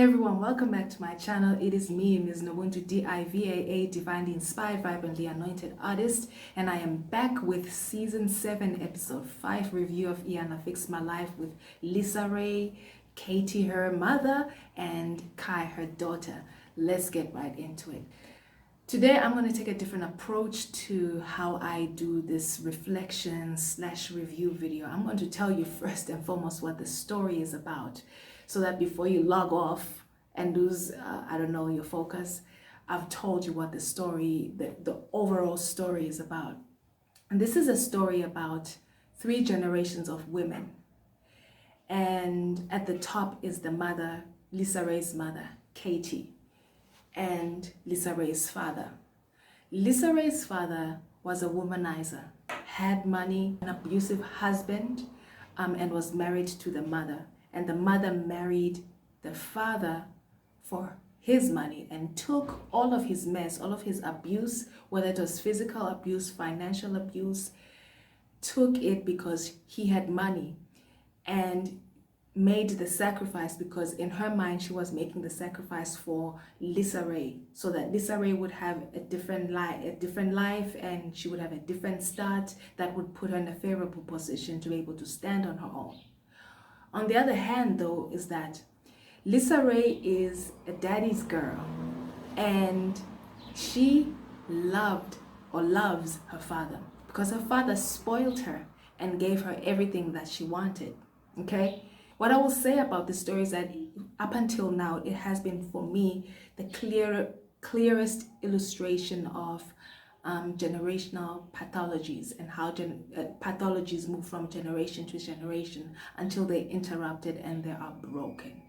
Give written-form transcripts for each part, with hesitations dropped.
everyone, welcome back to my channel. It is me, MsNoBuntu, DIVAA, Divinely Inspired, Vibrantly Anointed Artist, and I am back with Season 7, Episode 5 review of Iyanla Fix My Life with LisaRaye, Katie, her mother, and Kai, her daughter. Let's get right into it. Today, I'm going to take a different approach to how I do this reflection/review video. I'm going to tell you first and foremost what the story is about, so that before you log off and lose, your focus, I've told you what the story, the overall story is about. And this is a story about 3 generations of women. And at the top is the mother, LisaRaye's mother, Katie, and LisaRaye's father. LisaRaye's father was a womanizer, had money, an abusive husband, and was married to the mother. And the mother married the father for his money and took all of his mess, all of his abuse, whether it was physical abuse, financial abuse, took it because he had money, and made the sacrifice because in her mind she was making the sacrifice for LisaRaye, so that LisaRaye would have a different life, and she would have a different start that would put her in a favorable position to be able to stand on her own. On the other hand, though, is that LisaRaye is a daddy's girl, and she loved or loves her father because her father spoiled her and gave her everything that she wanted. Okay? What I will say about this story is that up until now, it has been for me the clearest illustration of generational pathologies, and how pathologies move from generation to generation until they're interrupted and they are broken.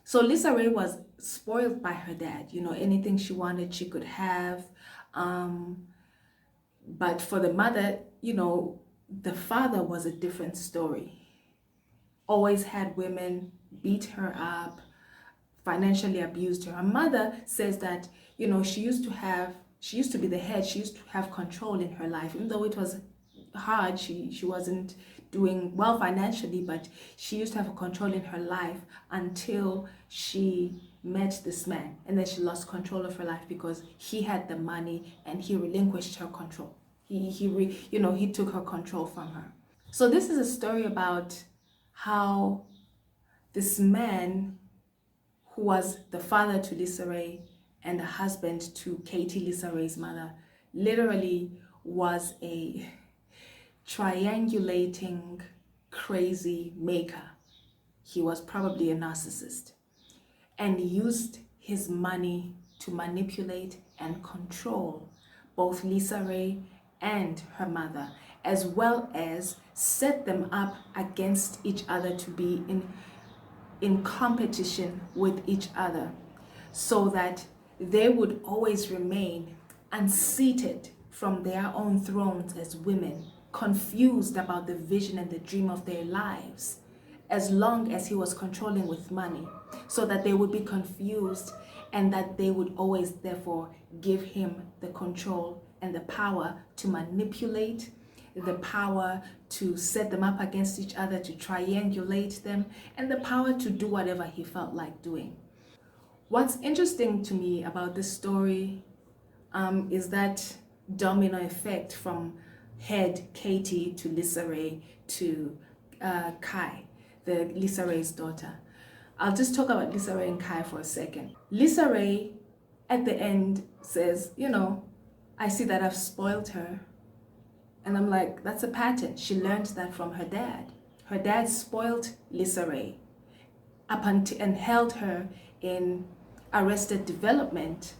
So LisaRaye was spoiled by her dad. Anything she wanted, she could have. But for the mother, the father was a different story. Always had women, beat her up, financially abused her. Her mother says that, she used to be the head. She used to have control in her life. Even though it was hard, she wasn't doing well financially, but she used to have a control in her life until she met this man. And then she lost control of her life because he had the money and he relinquished her control. He took her control from her. So this is a story about how this man, who was the father to LisaRaye and the husband to Katie, LisaRaye's mother, literally was a triangulating, crazy maker. He was probably a narcissist and used his money to manipulate and control both LisaRaye and her mother, as well as set them up against each other to be in competition with each other, so that they would always remain unseated from their own thrones as women, confused about the vision and the dream of their lives, as long as he was controlling with money, so that they would be confused, and that they would always therefore give him the control and the power to manipulate, the power to set them up against each other, to triangulate them, and the power to do whatever he felt like doing. What's interesting to me about this story is that domino effect from head Katie to LisaRaye to Kai, the LisaRaye's daughter. I'll just talk about LisaRaye and Kai for a second. LisaRaye at the end says, I see that I've spoiled her. And I'm like, that's a pattern. She learned that from her dad. Her dad spoiled LisaRaye and held her in arrested development,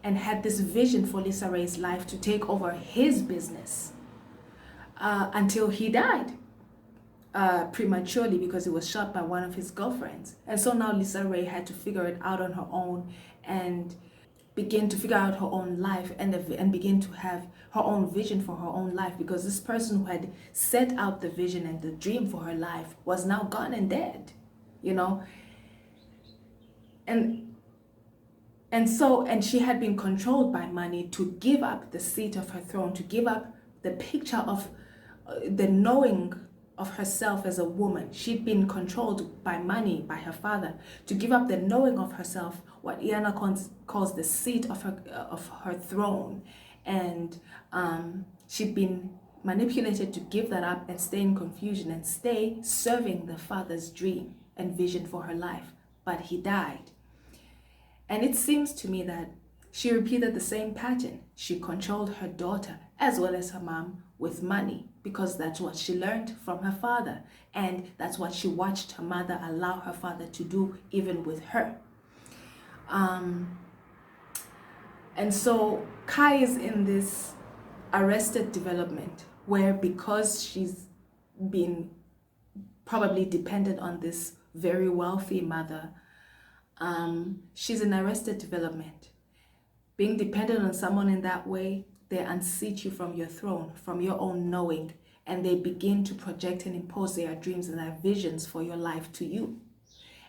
and had this vision for LisaRaye's life to take over his business until he died prematurely because he was shot by one of his girlfriends. And so now LisaRaye had to figure it out on her own and begin to figure out her own life and begin to have her own vision for her own life, because this person who had set out the vision and the dream for her life was now gone and dead, and she had been controlled by money to give up the seat of her throne, to give up the picture of the knowing of herself as a woman. She'd been controlled by money, by her father, to give up the knowing of herself, what Iyanla calls the seat of her throne. And she'd been manipulated to give that up and stay in confusion and stay serving the father's dream and vision for her life. But he died. And it seems to me that she repeated the same pattern. She controlled her daughter as well as her mom with money, because that's what she learned from her father, and that's what she watched her mother allow her father to do even with her. And so Kai is in this arrested development where, because she's been probably dependent on this very wealthy mother, she's in arrested development. Being dependent on someone in that way, they unseat you from your throne, from your own knowing, and they begin to project and impose their dreams and their visions for your life to you.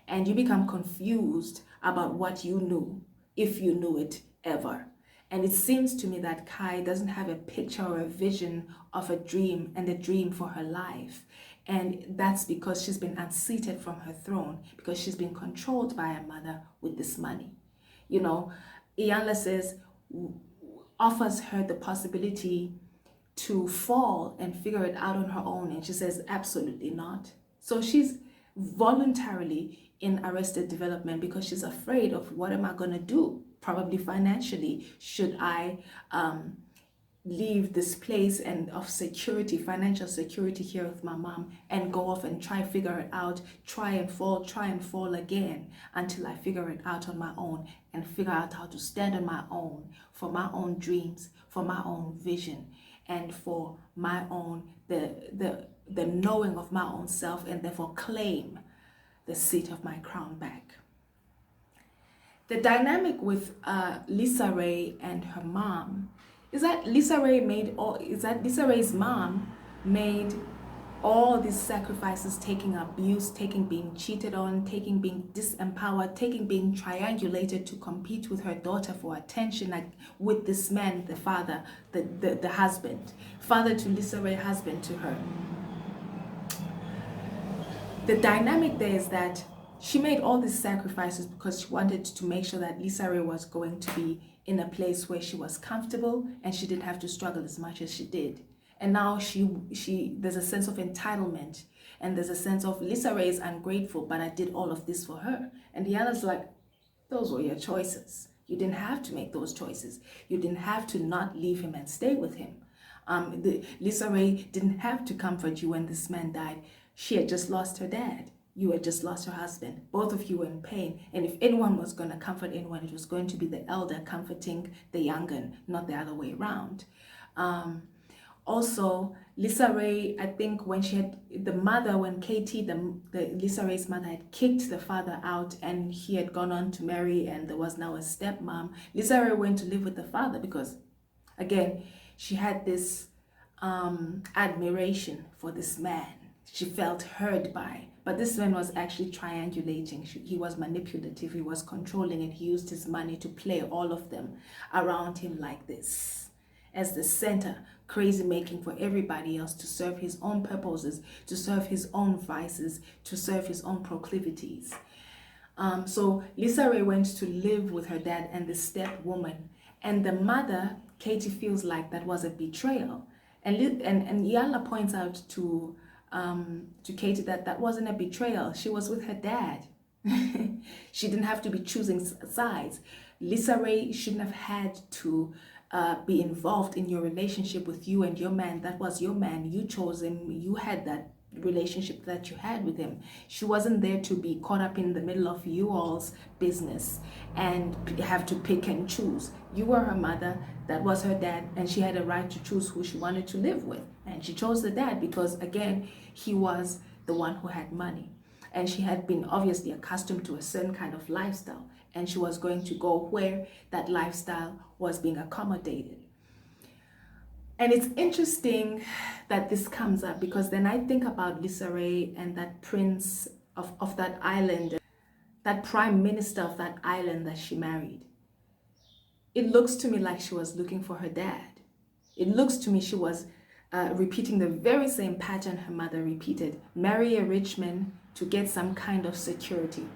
And you become confused about what you knew, if you knew it ever. And it seems to me that Kai doesn't have a picture or a vision of a dream and a dream for her life. And that's because she's been unseated from her throne, because she's been controlled by her mother with this money. You know, Iyanla says, offers her the possibility to fall and figure it out on her own. And she says, absolutely not. So she's voluntarily in arrested development because she's afraid of, what am I going to do? Probably financially. Should I leave this place and of security, financial security here with my mom, and go off and try figure it out, try and fall again until I figure it out on my own and figure out how to stand on my own for my own dreams, for my own vision, and for my own the knowing of my own self, and therefore claim the seat of my crown back. The dynamic with LisaRaye and her mom is that LisaRaye's mom made all these sacrifices, taking abuse, being cheated on, being disempowered, being triangulated to compete with her daughter for attention, like with this man, the father, the husband, father to LisaRaye, husband to her. The dynamic there is that she made all these sacrifices because she wanted to make sure that LisaRaye was going to be in a place where she was comfortable and she didn't have to struggle as much as she did. And now there's a sense of entitlement, and there's a sense of, LisaRaye is ungrateful, but I did all of this for her. And Iyanla's like, those were your choices. You didn't have to make those choices. You didn't have to not leave him and stay with him. LisaRaye didn't have to comfort you when this man died. She had just lost her dad. You had just lost your husband. Both of you were in pain. And if anyone was going to comfort anyone, it was going to be the elder comforting the younger, not the other way around. Also, LisaRaye, I think when she had the mother, when Katie, the LisaRaye's mother, had kicked the father out and he had gone on to marry, and there was now a stepmom, LisaRaye went to live with the father because, again, she had this admiration for this man. She felt heard by. But this man was actually triangulating. He was manipulative, he was controlling, and he used his money to play all of them around him like this, as the center, crazy making for everybody else to serve his own purposes, to serve his own vices, to serve his own proclivities. So LisaRaye went to live with her dad and the step woman. And the mother, Katie, feels like that was a betrayal. And Iyanla points out to Katie that wasn't a betrayal. She was with her dad. She didn't have to be choosing sides. LisaRaye shouldn't have had to be involved in your relationship with you and your man. That was your man. You chose him. You had that relationship that you had with him. She wasn't there to be caught up in the middle of you all's business and have to pick and choose. You were her mother, that was her dad, and she had a right to choose who she wanted to live with. And she chose the dad because, again, he was the one who had money. And she had been obviously accustomed to a certain kind of lifestyle, and she was going to go where that lifestyle was being accommodated. And it's interesting that this comes up because then I think about LisaRaye and that prince of that island, that prime minister of that island that she married. It looks to me like she was looking for her dad. It looks to me she was repeating the very same pattern her mother repeated. Marry a rich man to get some kind of security.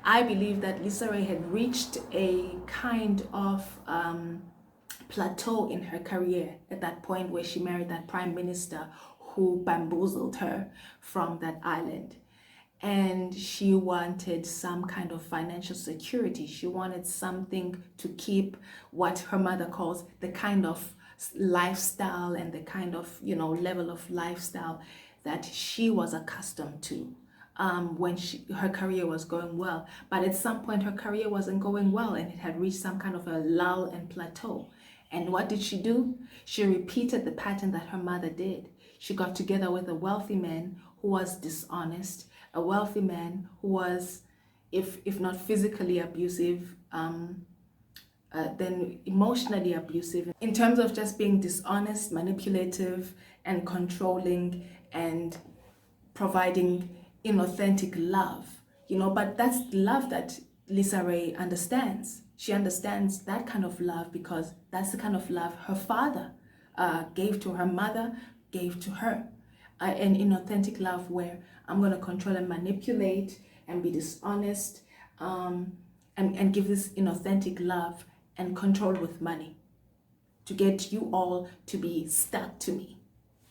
I believe that LisaRaye had reached a kind of plateau in her career at that point where she married that prime minister who bamboozled her from that island. And she wanted some kind of financial security. She wanted something to keep what her mother calls the kind of lifestyle and the kind of, level of lifestyle that she was accustomed to when her career was going well. But at some point, her career wasn't going well and it had reached some kind of a lull and plateau. And what did she do? She repeated the pattern that her mother did. She got together with a wealthy man who was dishonest, a wealthy man who was, if not physically abusive, then emotionally abusive, in terms of just being dishonest, manipulative, and controlling, and providing inauthentic love. But that's love that LisaRaye understands. She understands that kind of love because that's the kind of love her father gave to her mother, gave to her. An inauthentic love where I'm going to control and manipulate and be dishonest, and give this inauthentic love and control with money to get you all to be stuck to me,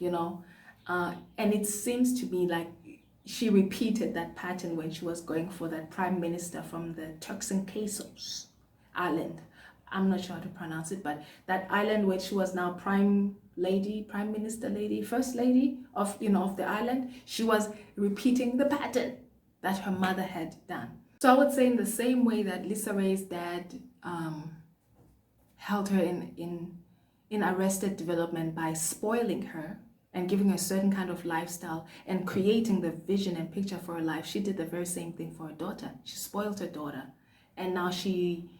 and it seems to me like she repeated that pattern when she was going for that prime minister from the Turks and Caicos island. I'm not sure how to pronounce it, but that island where she was now prime minister lady, first lady of the island. She was repeating the pattern that her mother had done. So I would say in the same way that LisaRaye's dad held her in arrested development by spoiling her and giving her a certain kind of lifestyle and creating the vision and picture for her life, she did the very same thing for her daughter. She spoiled her daughter, and now she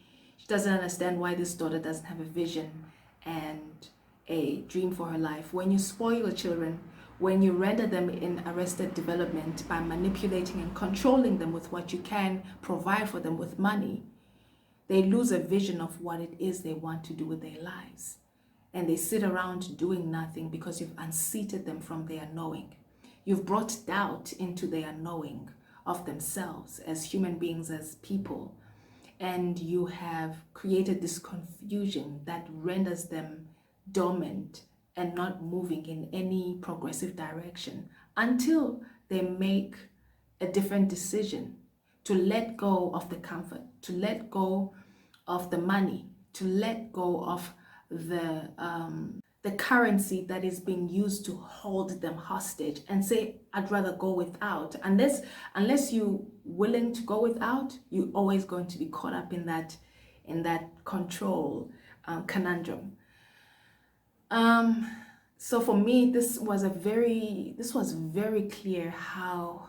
doesn't understand why this daughter doesn't have a vision and a dream for her life. When you spoil your children, when you render them in arrested development by manipulating and controlling them with what you can provide for them with money, they lose a vision of what it is they want to do with their lives. And they sit around doing nothing because you've unseated them from their knowing. You've brought doubt into their knowing of themselves as human beings, as people. And you have created this confusion that renders them dormant and not moving in any progressive direction until they make a different decision to let go of the comfort, to let go of the money, to let go of the currency that is being used to hold them hostage, and say, I'd rather go without. Unless you're willing to go without, you're always going to be caught up in that control conundrum. So for me, this was very clear how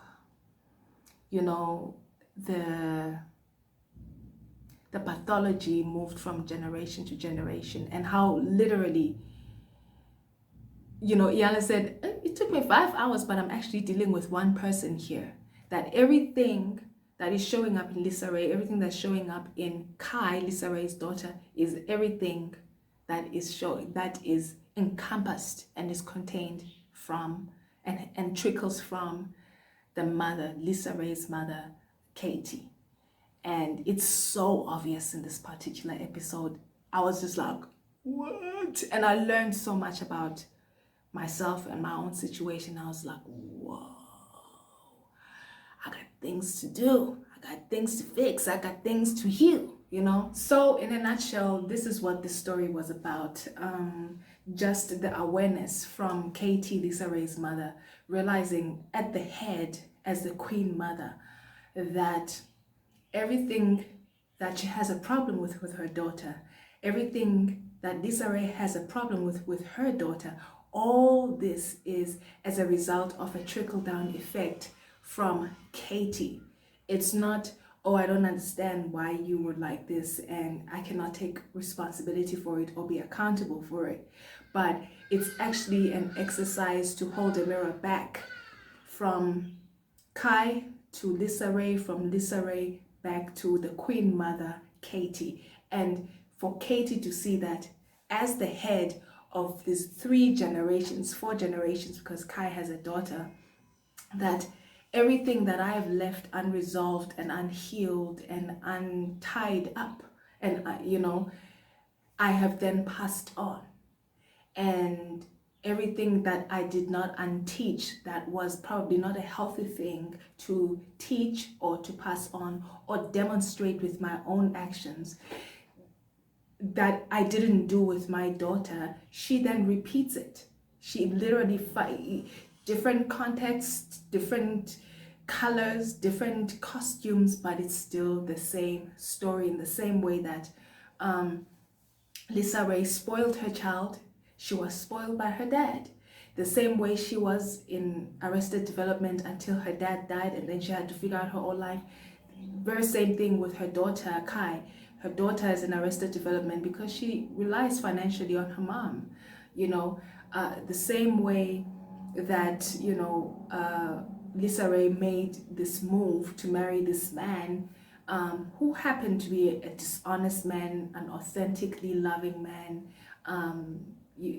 the pathology moved from generation to generation, and how literally, Iyanla said, it took me 5 hours, but I'm actually dealing with one person here. That everything that is showing up in LisaRaye, everything that's showing up in Kai, LisaRaye's daughter, is everything that is encompassed and is contained from and trickles from the mother, LisaRaye's mother, Katie. And it's so obvious in this particular episode. I was just like, what? And I learned so much about myself and my own situation. I was like, whoa, I got things to do. I got things to fix. I got things to heal, So in a nutshell, this is what this story was about. Just the awareness from Katie, LisaRaye's mother, realizing at the head as the queen mother that everything that she has a problem with her daughter, everything that LisaRaye has a problem with her daughter, all this is as a result of a trickle-down effect from Katie. It's not, oh, I don't understand why you were like this and I cannot take responsibility for it or be accountable for it. But it's actually an exercise to hold a mirror back from Kai to LisaRaye, from LisaRaye back to the Queen Mother, Katie. And for Katie to see that as the head of these 4 generations, because Kai has a daughter, that everything that I have left unresolved and unhealed and untied up, and I have then passed on. And everything that I did not unteach, that was probably not a healthy thing to teach or to pass on or demonstrate with my own actions, that I didn't do with my daughter, she then repeats it. She literally, different contexts, different colors, different costumes, but it's still the same story, in the same way that LisaRaye spoiled her child. She was spoiled by her dad. The same way she was in Arrested Development until her dad died, and then she had to figure out her own life. Very same thing with her daughter, Kai. Her daughter is in Arrested Development because she relies financially on her mom. The same way that, LisaRaye made this move to marry this man who happened to be a dishonest man, an authentically loving man,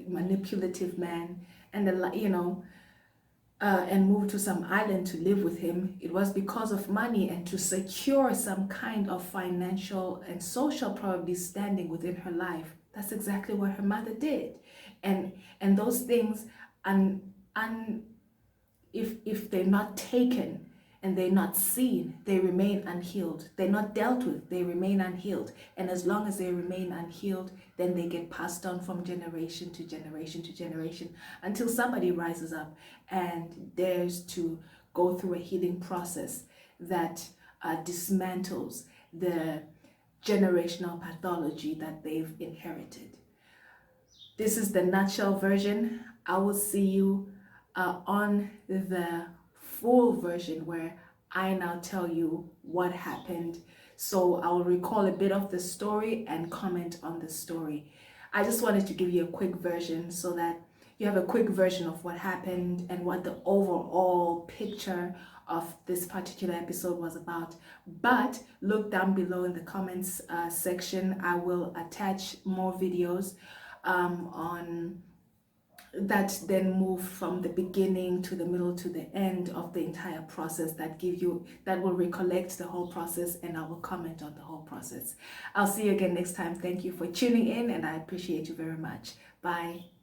manipulative man, and and moved to some island to live with him. It was because of money and to secure some kind of financial and social probably standing within her life. That's exactly what her mother did. And those things, if they're not taken and they're not seen, they remain unhealed. They're not dealt with, they remain unhealed. And as long as they remain unhealed, then they get passed on from generation to generation to generation until somebody rises up and dares to go through a healing process that dismantles the generational pathology that they've inherited. This is the nutshell version. I will see you on the full version, where I now tell you what happened. So I will recall a bit of the story and comment on the story. I just wanted to give you a quick version so that you have a quick version of what happened and what the overall picture of this particular episode was about. But look down below in the comments section. I will attach more videos on that then move from the beginning to the middle to the end of the entire process, that will recollect the whole process, and I will comment on the whole process. I'll see you again next time. Thank you for tuning in, and I appreciate you very much. Bye.